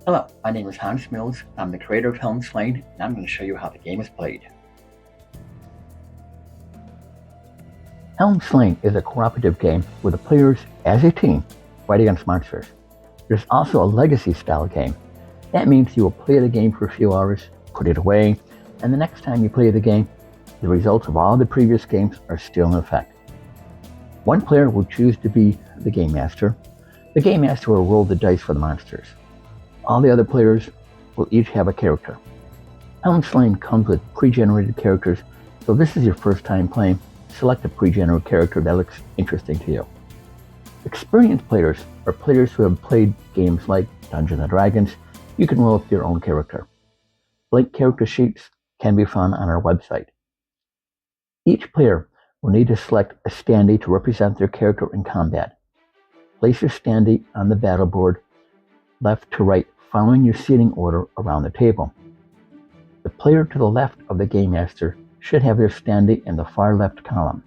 Hello, my name is Hans Mills. I'm the creator of Helm, and I'm going to show you how the game is played. Helm is a cooperative game where the players, as a team, fight against monsters. There's also a legacy style game. That means you will play the game for a few hours, put it away, and the next time you play the game, the results of all the previous games are still in effect. One player will choose to be the game master. The game master will roll the dice for the monsters. All the other players will each have a character. Helm comes with pre-generated characters, so if this is your first time playing, select a pre-generated character that looks interesting to you. Experienced players are players who have played games like Dungeons & Dragons. You can roll up your own character. Blank character sheets can be found on our website. Each player will need to select a standee to represent their character in combat. Place your standee on the battle board, left to right, following your seating order around the table. The player to the left of the Game Master should have their standee in the far left column,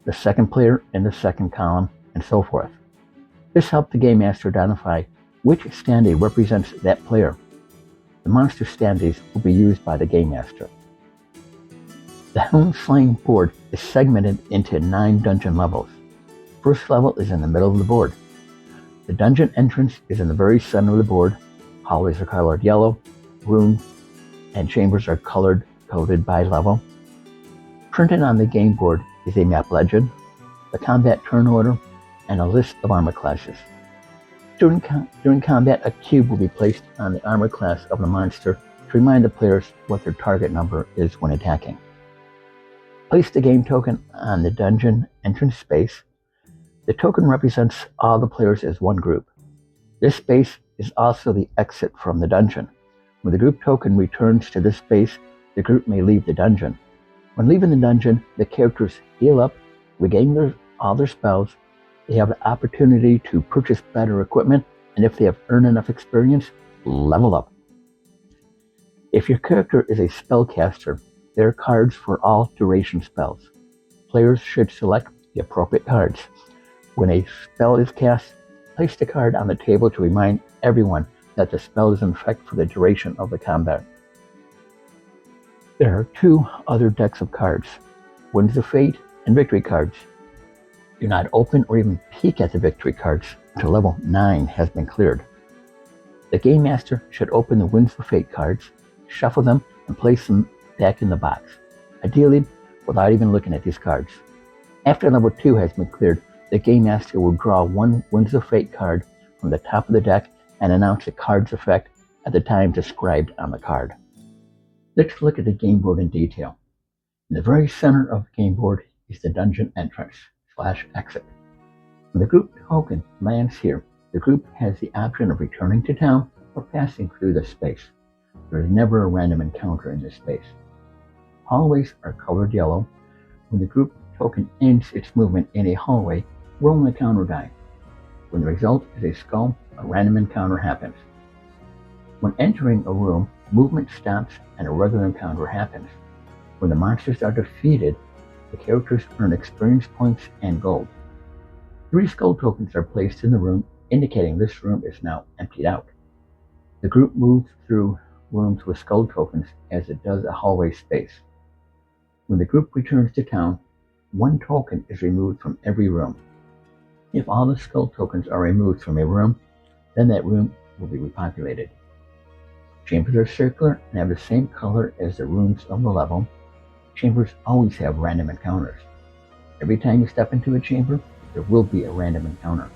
the second player in the second column, and so forth. This helps the Game Master identify which standee represents that player. The monster standees will be used by the Game Master. The Helm board is segmented into 9 dungeon levels. First level is in the middle of the board. The dungeon entrance is in the very center of the board. Hallways are colored yellow, rooms and chambers are coded by level. Printed on the game board is a map legend, the combat turn order, and a list of armor classes. During combat, a cube will be placed on the armor class of the monster to remind the players what their target number is when attacking. Place the game token on the dungeon entrance space. The token represents all the players as one group. This space is also the exit from the dungeon. When the group token returns to this space, the group may leave the dungeon. When leaving the dungeon, the characters heal up, regain all their spells. They have the opportunity to purchase better equipment, and if they have earned enough experience, level up. If your character is a spellcaster, there are cards for all duration spells. Players should select the appropriate cards. When a spell is cast, place the card on the table to remind everyone that the spell is in effect for the duration of the combat. There are 2 other decks of cards, Winds of Fate and Victory cards. Do not open or even peek at the Victory cards until level 9 has been cleared. The Game Master should open the Winds of Fate cards, shuffle them, and place them back in the box, ideally without even looking at these cards. After level 2 has been cleared, the Game Master will draw 1 Winds of Fate card from the top of the deck and announce the card's effect at the time described on the card. Let's look at the game board in detail. In the very center of the game board is the dungeon entrance/exit. When the group token lands here, the group has the option of returning to town or passing through the space. There is never a random encounter in this space. Hallways are colored yellow. When the group token ends its movement in a hallway, roll an encounter die. When the result is a skull, a random encounter happens. When entering a room, movement stops and a regular encounter happens. When the monsters are defeated, the characters earn experience points and gold. 3 skull tokens are placed in the room, indicating this room is now emptied out. The group moves through rooms with skull tokens as it does a hallway space. When the group returns to town, 1 token is removed from every room. If all the skull tokens are removed from a room, then that room will be repopulated. Chambers are circular and have the same color as the rooms of the level. Chambers always have random encounters. Every time you step into a chamber, there will be a random encounter.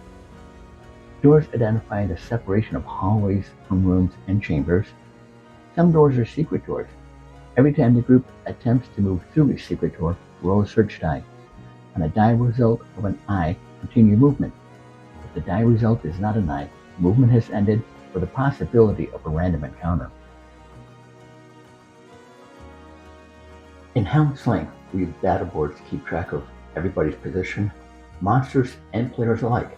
Doors identify the separation of hallways from rooms and chambers. Some doors are secret doors. Every time the group attempts to move through a secret door, roll a search die. On a die result of an eye, continue movement. If the die result is not an eye, movement has ended for the possibility of a random encounter. In Helm, we use battle boards to keep track of everybody's position, monsters and players alike.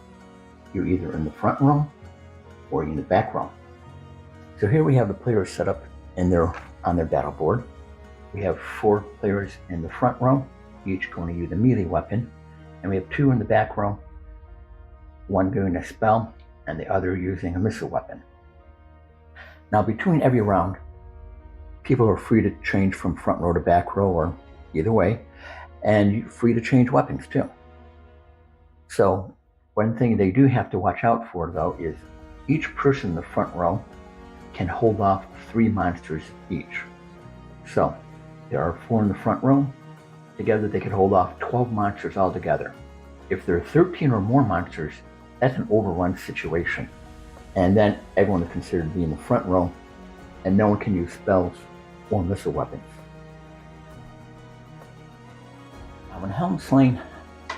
You're either in the front row or in the back row. So here we have the players set up on their battle board. We have 4 players in the front row, each going to use a melee weapon, and we have 2 in the back row, one doing a spell and the other using a missile weapon. Now, between every round, people are free to change from front row to back row or either way, and you're free to change weapons too. So one thing they do have to watch out for, though, is each person in the front row can hold off 3 monsters each. So there are 4 in the front row. Together they could hold off 12 monsters altogether. If there are 13 or more monsters, that's an overrun situation. And then everyone is considered to be in the front row, and no one can use spells or missile weapons. Now, when Helm Slaying,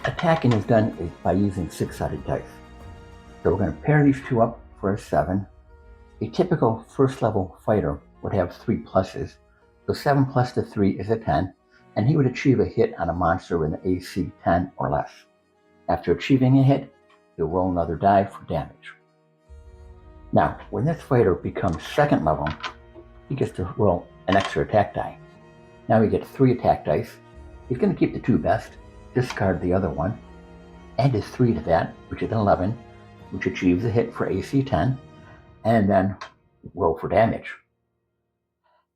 attacking is done by using 6-sided dice. So we're going to pair these 2 up for a 7. A typical first level fighter would have 3 pluses. So 7 plus the 3 is a 10, and he would achieve a hit on a monster with an AC 10 or less. After achieving a hit, he'll roll another die for damage. Now, when this fighter becomes 2nd level, he gets to roll an extra attack die. Now he gets 3 attack dice. He's going to keep the 2 best, discard the other one, add his 3 to that, which is an 11, which achieves a hit for AC 10, and then roll for damage.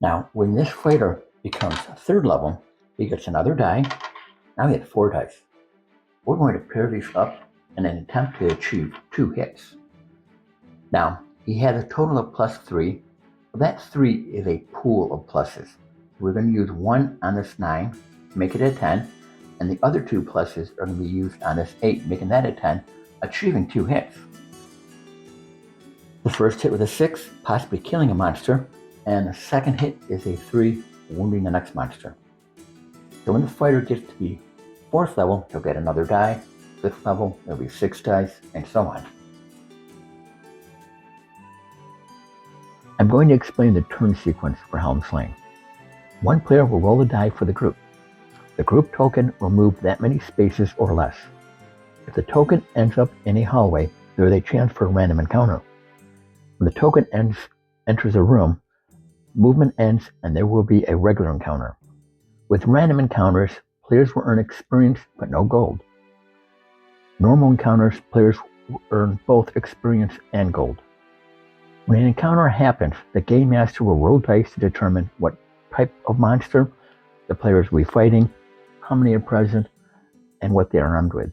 Now, when this fighter becomes 3rd level, he gets another die. Now he has 4 dice. We're going to pair these up in an attempt to achieve 2 hits. Now, he has a total of +3. Well, that 3 is a pool of pluses. We're going to use 1 on this 9, make it a 10, and the other 2 pluses are going to be used on this 8, making that a 10, achieving 2 hits. The first hit with a 6, possibly killing a monster, and the second hit is a 3, wounding the next monster. So when the fighter gets to be 4th level, he'll get another die. 5th level, there'll be 6 dice, and so on. I'm going to explain the turn sequence for Helm Slaying. One player will roll a die for the group. The group token will move that many spaces or less. If the token ends up in a hallway, there is a chance for a random encounter. When the token enters a room, movement ends and there will be a regular encounter. With random encounters, players will earn experience but no gold. Normal encounters, players will earn both experience and gold. When an encounter happens, the game master will roll dice to determine what type of monster the players will be fighting, how many are present, and what they are armed with.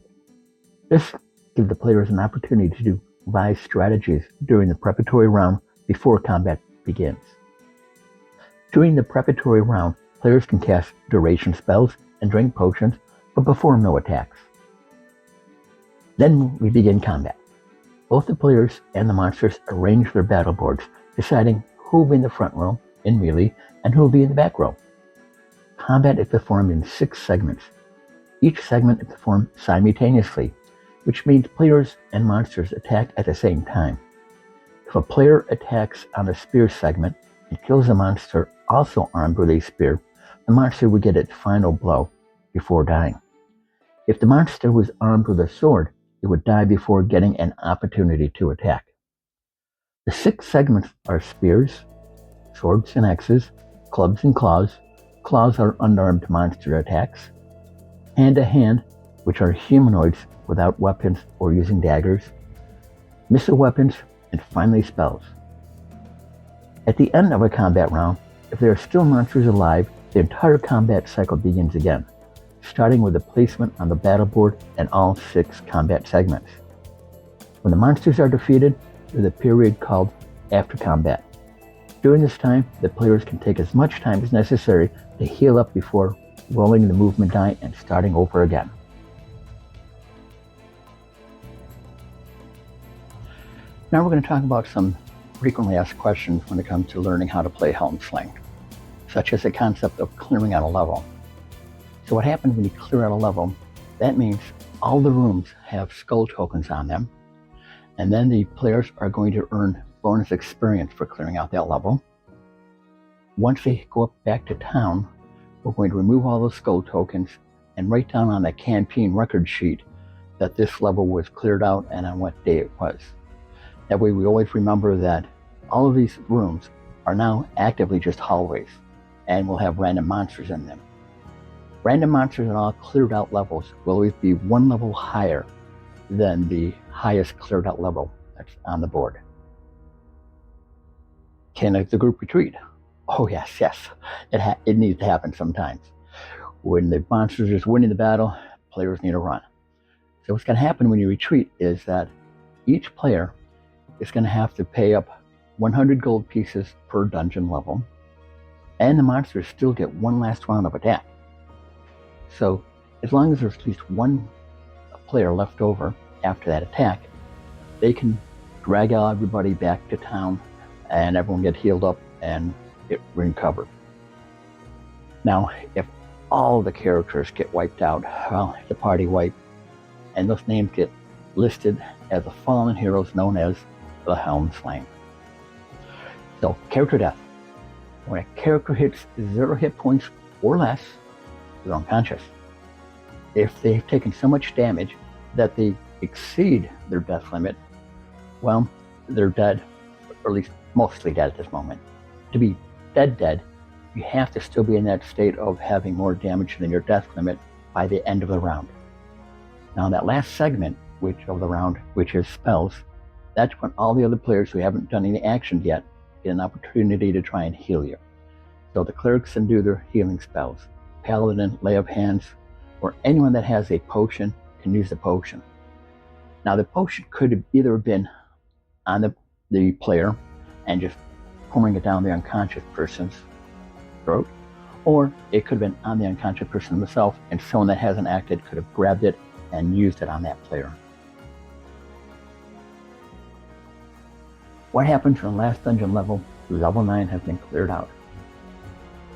This gives the players an opportunity to devise strategies during the preparatory round before combat begins. During the preparatory round, players can cast duration spells and drink potions, but perform no attacks. Then we begin combat. Both the players and the monsters arrange their battle boards, deciding who will be in the front row, in melee, and who will be in the back row. Combat is performed in 6 segments. Each segment is performed simultaneously, which means players and monsters attack at the same time. If a player attacks on the spear segment and kills a monster also armed with a spear, the monster will get its final blow before dying. If the monster was armed with a sword, it would die before getting an opportunity to attack. The 6 segments are spears, swords and axes, clubs and claws. Claws are unarmed monster attacks. Hand-to-hand, which are humanoids without weapons or using daggers. Missile weapons, and finally spells. At the end of a combat round, if there are still monsters alive, the entire combat cycle begins again, starting with the placement on the battle board and all 6 combat segments. When the monsters are defeated, there's a period called after combat. During this time, the players can take as much time as necessary to heal up before rolling the movement die and starting over again. Now we're going to talk about some frequently asked questions when it comes to learning how to play Helm Slaying, such as the concept of clearing out a level. So what happens when you clear out a level, that means all the rooms have skull tokens on them, and then the players are going to earn bonus experience for clearing out that level. Once they go up back to town, we're going to remove all those skull tokens and write down on the campaign record sheet that this level was cleared out and on what day it was. That way we always remember that all of these rooms are now actively just hallways and will have random monsters in them. Random monsters in all cleared out levels will always be 1 level higher than the highest cleared out level that's on the board. Can the group retreat? Oh yes. It needs to happen sometimes. When the monsters is winning the battle, players need to run. So what's going to happen when you retreat is that each player is going to have to pay up 100 gold pieces per dungeon level, and the monsters still get one last round of attack. So as long as there's at least one player left over after that attack, they can drag everybody back to town and everyone get healed up and get recovered. Now, if all the characters get wiped out, well, it's a party wipe, and those names get listed as the fallen heroes known as the Helm slain. So, character death. When a character hits 0 hit points or less, they're unconscious. If they've taken so much damage that they exceed their death limit, well, they're dead, or at least mostly dead at this moment. To be dead, you have to still be in that state of having more damage than your death limit by the end of the round. Now, that last segment of the round, which is spells, that's when all the other players who haven't done any actions yet get an opportunity to try and heal you. So the clerics can do their healing spells. Paladin, lay of hands, or anyone that has a potion can use the potion. Now, the potion could have either been on the player and just pouring it down the unconscious person's throat, or it could have been on the unconscious person themselves, and someone that hasn't acted could have grabbed it and used it on that player. What happens when the last dungeon level, level 9, has been cleared out?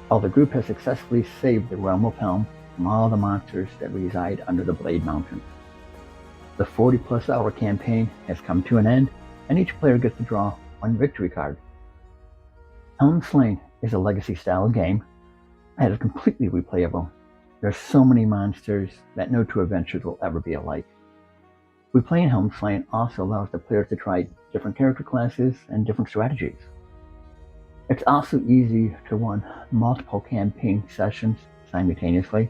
Well, the group has successfully saved the realm of Helm from all the monsters that reside under the Blade Mountains. The 40+ hour campaign has come to an end, and each player gets to draw one victory card. Helm Slain is a legacy style game that is completely replayable. There's so many monsters that no two adventures will ever be alike. Replaying Helm Slain also allows the players to try different character classes and different strategies. It's also easy to run multiple campaign sessions simultaneously.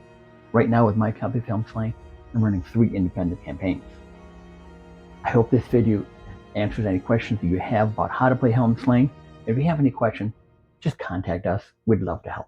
Right now with my copy of Helm Slain, I'm running 3 independent campaigns. I hope this video answers any questions that you have about how to play Helm Slain. If you have any questions, just contact us. We'd love to help.